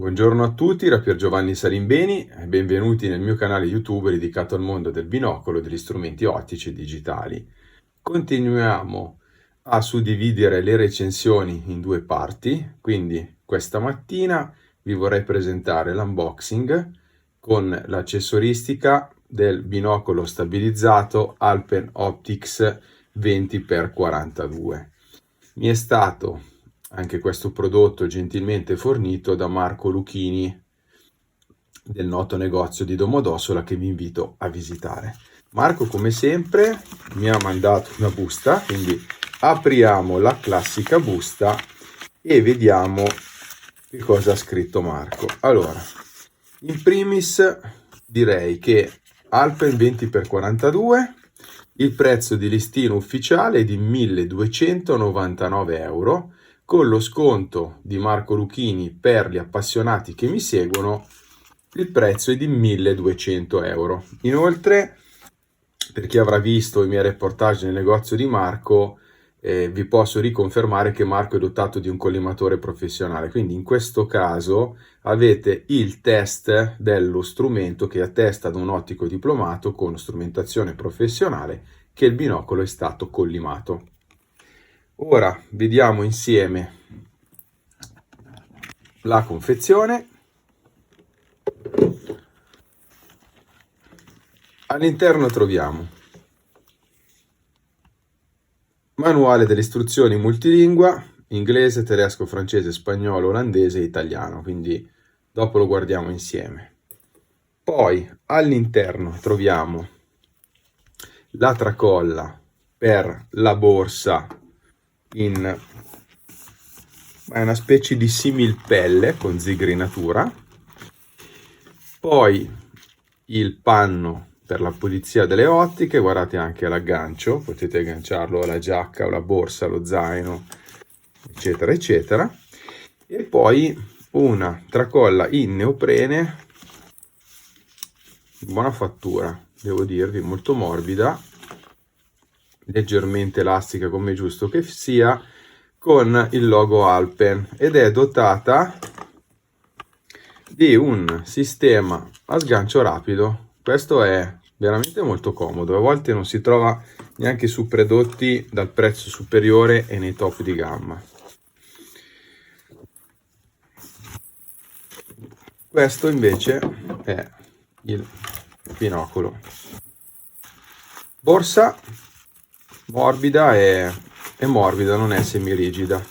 Buongiorno a tutti da Pier Giovanni Salimbeni e benvenuti nel mio canale YouTube dedicato al mondo del binocolo e degli strumenti ottici e digitali. Continuiamo a suddividere le recensioni in due parti, quindi questa mattina vi vorrei presentare l'unboxing con l'accessoristica del binocolo stabilizzato Alpen Optics 20x42. Mi è stato anche questo prodotto gentilmente fornito da Marco Lucchini del noto negozio di Domodossola che vi invito a visitare. Marco, come sempre, mi ha mandato una busta, quindi apriamo la classica busta e vediamo che cosa ha scritto Marco. Allora, in primis direi che Alpen 20x42, il prezzo di listino ufficiale è di 1299 euro, con lo sconto di Marco Lucchini per gli appassionati che mi seguono il prezzo è di 1200 euro. Inoltre, per chi avrà visto i miei reportage nel negozio di Marco, vi posso riconfermare che Marco è dotato di un collimatore professionale, quindi in questo caso avete il test dello strumento che attesta ad un ottico diplomato con strumentazione professionale che il binocolo è stato collimato. Ora vediamo insieme la confezione. All'interno troviamo manuale delle istruzioni multilingua, inglese, tedesco, francese, spagnolo, olandese e italiano, quindi dopo lo guardiamo insieme. Poi all'interno troviamo la tracolla per la borsa è una specie di similpelle con zigrinatura, poi il panno per la pulizia delle ottiche, guardate anche l'aggancio, potete agganciarlo alla giacca o la borsa, lo zaino, eccetera eccetera, e poi una tracolla in neoprene, buona fattura, devo dirvi, molto morbida, leggermente elastica come è giusto che sia, con il logo Alpen, ed è dotata di un sistema a sgancio rapido. Questo è veramente molto comodo, a volte non si trova neanche su prodotti dal prezzo superiore e nei top di gamma. Questo invece è il binocolo. Borsa morbida è morbida, non è semirigida.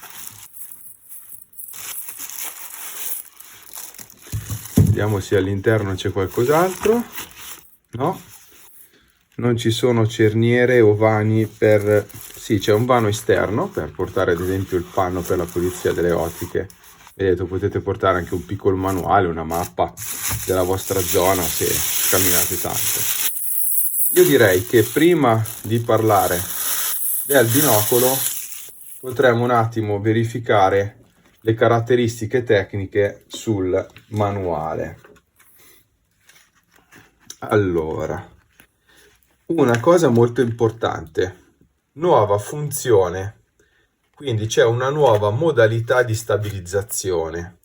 Vediamo se all'interno c'è qualcos'altro. No, non ci sono cerniere o vani per... Sì, c'è un vano esterno per portare ad esempio il panno per la pulizia delle ottiche. Vedete, potete portare anche un piccolo manuale, una mappa della vostra zona se camminate tanto. Io direi che prima di parlare del binocolo potremmo un attimo verificare le caratteristiche tecniche sul manuale. Allora, una cosa molto importante, nuova funzione, quindi c'è una nuova modalità di stabilizzazione,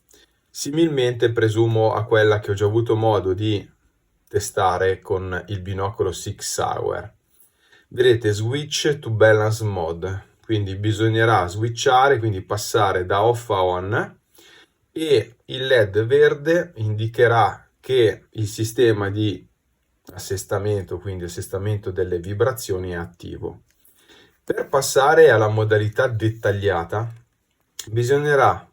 similmente presumo a quella che ho già avuto modo di testare con il binocolo Six Hour. Vedete, switch to balance mode, quindi bisognerà switchare, quindi passare da off a on, e il LED verde indicherà che il sistema di assestamento, quindi assestamento delle vibrazioni, è attivo. Per passare alla modalità dettagliata bisognerà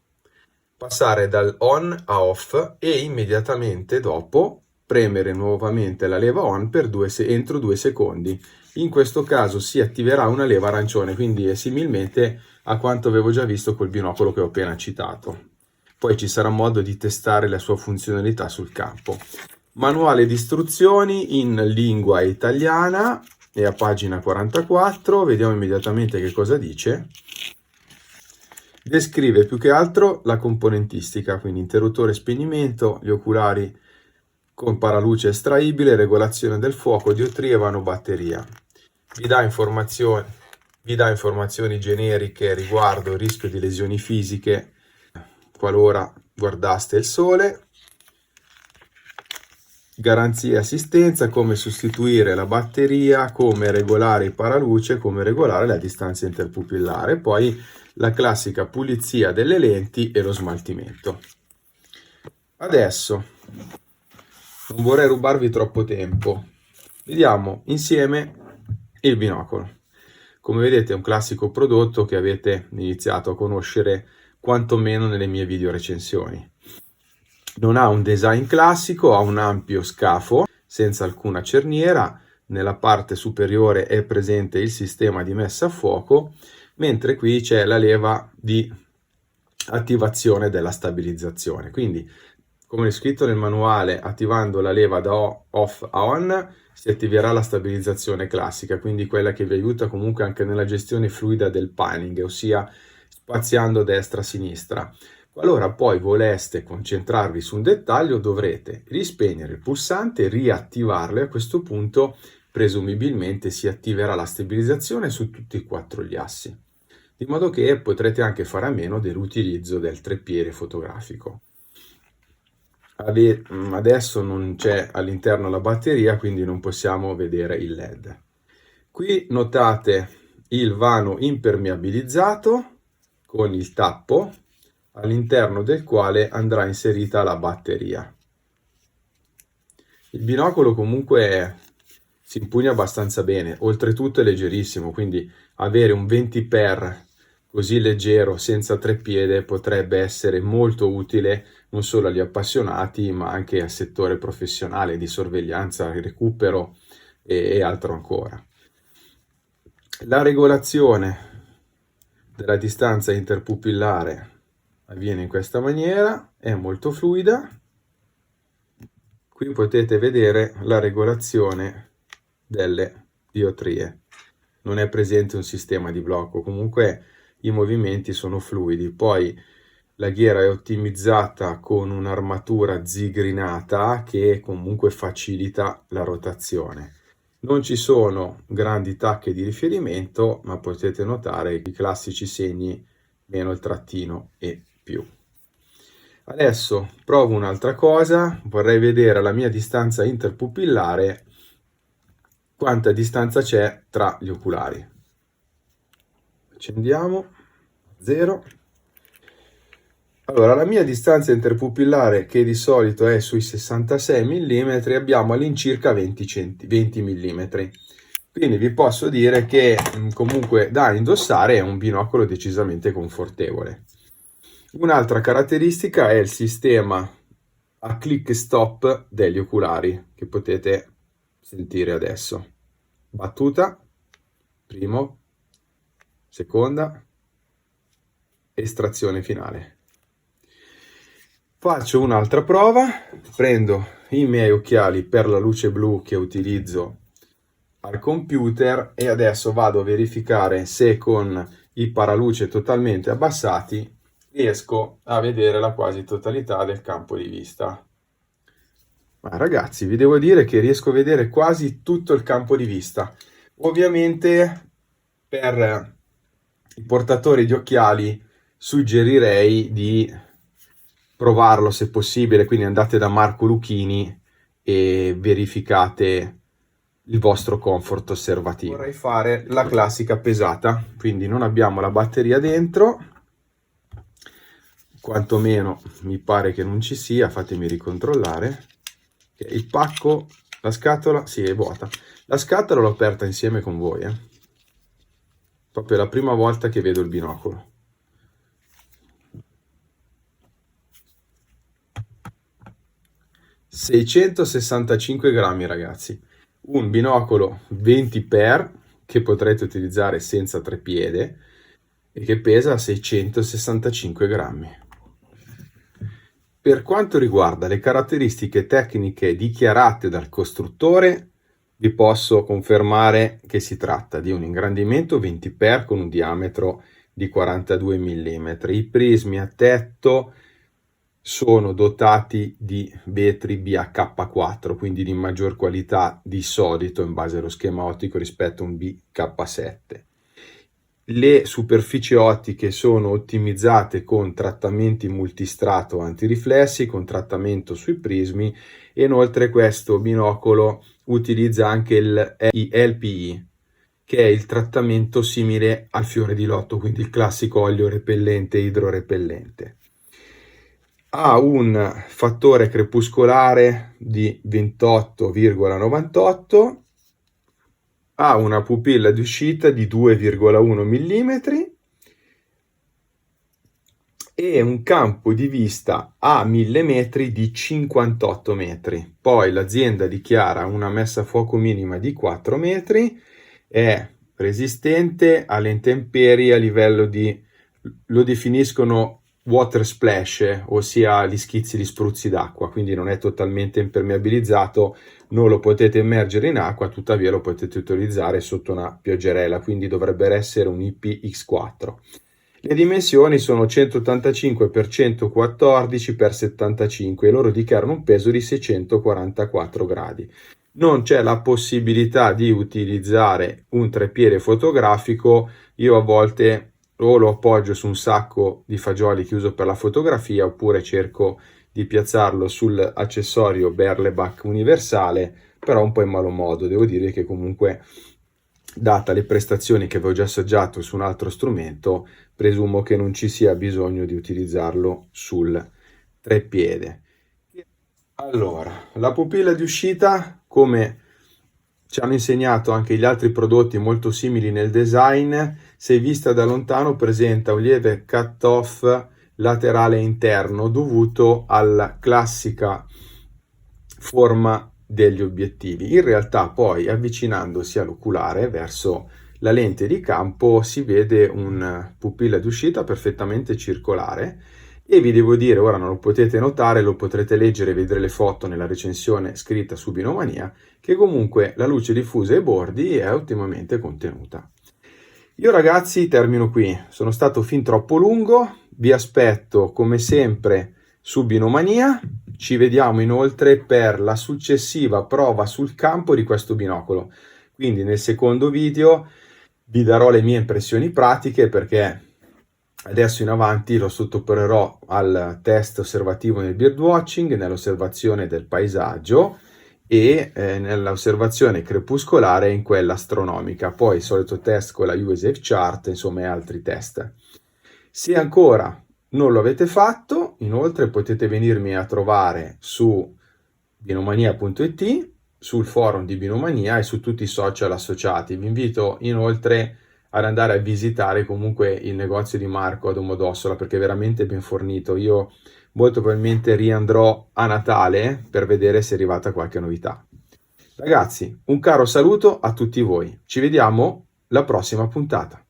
passare dal on a off e immediatamente dopo premere nuovamente la leva on per entro 2 secondi. In questo caso si attiverà una leva arancione, quindi è similmente a quanto avevo già visto col binocolo che ho appena citato. Poi ci sarà modo di testare la sua funzionalità sul campo. Manuale di istruzioni in lingua italiana, è a pagina 44, vediamo immediatamente che cosa dice. Descrive più che altro la componentistica, quindi interruttore spegnimento, gli oculari con paraluce estraibile, regolazione del fuoco, diotrie, vano, batteria. Vi dà informazioni generiche riguardo il rischio di lesioni fisiche qualora guardaste il sole, garanzia e assistenza, come sostituire la batteria, come regolare il paraluce, come regolare la distanza interpupillare, poi la classica pulizia delle lenti e lo smaltimento. Adesso non vorrei rubarvi troppo tempo, vediamo insieme il binocolo. Come vedete è un classico prodotto che avete iniziato a conoscere quantomeno nelle mie video recensioni. Non ha un design classico, ha un ampio scafo senza alcuna cerniera, nella parte superiore è presente il sistema di messa a fuoco, mentre qui c'è la leva di attivazione della stabilizzazione. Quindi, come è scritto nel manuale, attivando la leva da off a on si attiverà la stabilizzazione classica, quindi quella che vi aiuta comunque anche nella gestione fluida del panning, ossia spaziando destra-sinistra. Qualora poi voleste concentrarvi su un dettaglio, dovrete rispegnere il pulsante e riattivarlo, e a questo punto presumibilmente si attiverà la stabilizzazione su tutti e 4 gli assi, di modo che potrete anche fare a meno dell'utilizzo del treppiede fotografico. Adesso non c'è all'interno la batteria, quindi non possiamo vedere il LED. Qui notate il vano impermeabilizzato con il tappo all'interno del quale andrà inserita la batteria. Il binocolo comunque si impugna abbastanza bene, oltretutto è leggerissimo, quindi avere un 20x così leggero senza treppiede potrebbe essere molto utile non solo agli appassionati ma anche al settore professionale di sorveglianza, recupero e altro ancora. La regolazione della distanza interpupillare avviene in questa maniera, è molto fluida. Qui potete vedere la regolazione delle diotrie. Non è presente un sistema di blocco, comunque i movimenti sono fluidi. Poi la ghiera è ottimizzata con un'armatura zigrinata che comunque facilita la rotazione. Non ci sono grandi tacche di riferimento, ma potete notare i classici segni meno il trattino e più. Adesso provo un'altra cosa, vorrei vedere la mia distanza interpupillare, quanta distanza c'è tra gli oculari. Accendiamo, 0. Allora, la mia distanza interpupillare, che di solito è sui 66 mm, abbiamo all'incirca 20 mm. Quindi vi posso dire che comunque da indossare è un binocolo decisamente confortevole. Un'altra caratteristica è il sistema a click stop degli oculari che potete sentire adesso. Battuta, primo, seconda, estrazione finale. Faccio un'altra prova, prendo i miei occhiali per la luce blu che utilizzo al computer e adesso vado a verificare se con i paraluce totalmente abbassati riesco a vedere la quasi totalità del campo di vista. Ma ragazzi, vi devo dire che riesco a vedere quasi tutto il campo di vista. Ovviamente per i portatori di occhiali suggerirei di provarlo se possibile, quindi andate da Marco Lucchini e verificate il vostro comfort osservativo. Vorrei fare la classica pesata, quindi non abbiamo la batteria dentro, quantomeno mi pare che non ci sia, fatemi ricontrollare. Il pacco, la scatola, sì, è vuota. La scatola l'ho aperta insieme con voi, proprio la prima volta che vedo il binocolo. «665 grammi, ragazzi, un binocolo 20x che potrete utilizzare senza treppiede e che pesa 665 grammi. Per quanto riguarda le caratteristiche tecniche dichiarate dal costruttore, vi posso confermare che si tratta di un ingrandimento 20x con un diametro di 42 mm. I prismi a tetto sono dotati di vetri BH4, quindi di maggior qualità di solito in base allo schema ottico rispetto a un BK7. le superfici ottiche sono ottimizzate con trattamenti multistrato antiriflessi, con trattamento sui prismi, e inoltre questo binocolo utilizza anche i LPI, che è il trattamento simile al fiore di lotto, quindi il classico olio repellente e idrorepellente. Ha un fattore crepuscolare di 28,98, ha una pupilla di uscita di 2,1 mm e un campo di vista a 1000 metri di 58 metri. Poi l'azienda dichiara una messa a fuoco minima di 4 metri, è resistente alle intemperie a livello di, lo definiscono water splash, ossia gli schizzi di spruzzi d'acqua, quindi non è totalmente impermeabilizzato, non lo potete immergere in acqua, tuttavia lo potete utilizzare sotto una pioggerella, quindi dovrebbe essere un IPX4. Le dimensioni sono 185 x 114 x 75 e loro dichiarano un peso di 644 gradi. Non c'è la possibilità di utilizzare un treppiede fotografico. Io a volte o lo appoggio su un sacco di fagioli che uso per la fotografia, oppure cerco di piazzarlo sull'accessorio Berlebac universale, però un po' in malo modo. Devo dire che comunque, data le prestazioni che avevo già assaggiato su un altro strumento, presumo che non ci sia bisogno di utilizzarlo sul treppiede. Allora, la pupilla di uscita, come ci hanno insegnato anche gli altri prodotti molto simili nel design, se vista da lontano presenta un lieve cut-off laterale interno dovuto alla classica forma degli obiettivi. In realtà poi, avvicinandosi all'oculare verso la lente di campo, si vede una pupilla d'uscita perfettamente circolare, e vi devo dire, ora non lo potete notare, lo potrete leggere e vedere le foto nella recensione scritta su Binomania, che comunque la luce diffusa ai bordi è ottimamente contenuta. Io ragazzi termino qui, sono stato fin troppo lungo, vi aspetto come sempre su Binomania, ci vediamo inoltre per la successiva prova sul campo di questo binocolo, quindi nel secondo video vi darò le mie impressioni pratiche, perché adesso in avanti lo sottoporrò al test osservativo nel birdwatching, nell'osservazione del paesaggio e nell'osservazione crepuscolare in quella astronomica, poi il solito test con la USAF chart, insomma, e altri test. Se ancora non lo avete fatto, inoltre potete venirmi a trovare su binomania.it, sul forum di Binomania e su tutti i social associati. Vi invito inoltre ad andare a visitare comunque il negozio di Marco a Domodossola, perché è veramente ben fornito. Io molto probabilmente riandrò a Natale per vedere se è arrivata qualche novità. Ragazzi, un caro saluto a tutti voi, ci vediamo alla prossima puntata.